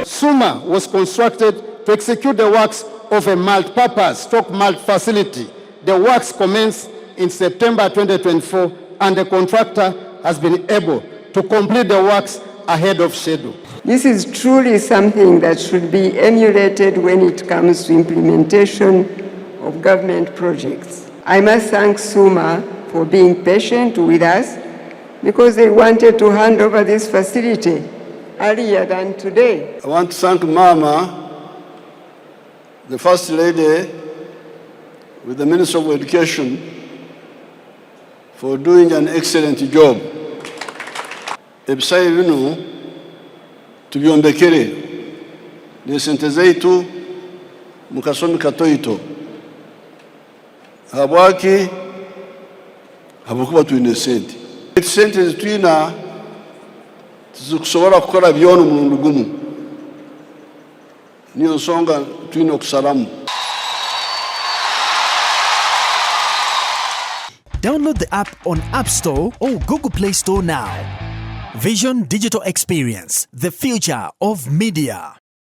SUMA was constructed to execute the works of a multi-purpose malt facility. The works commenced in September 2024 and the contractor has been able to complete the works ahead of schedule. This is truly something that should be emulated when it comes to implementation of government projects. I must thank SUMA for being patient with us because they wanted to hand over this facility earlier than today. I want to thank Mama, the First Lady, with the Minister of Education, for doing an excellent job. Ebisai bino tubyondekere n'esente zaitu mu kasomi katoito habwaki habwokuba tulina sente. Sente zitulina tizikusobola kukola byona omulundi gumu, niyo nsonga tulina okusalamu. Download the app on App Store or Google Play Store now. Vision Digital Experience, the future of media.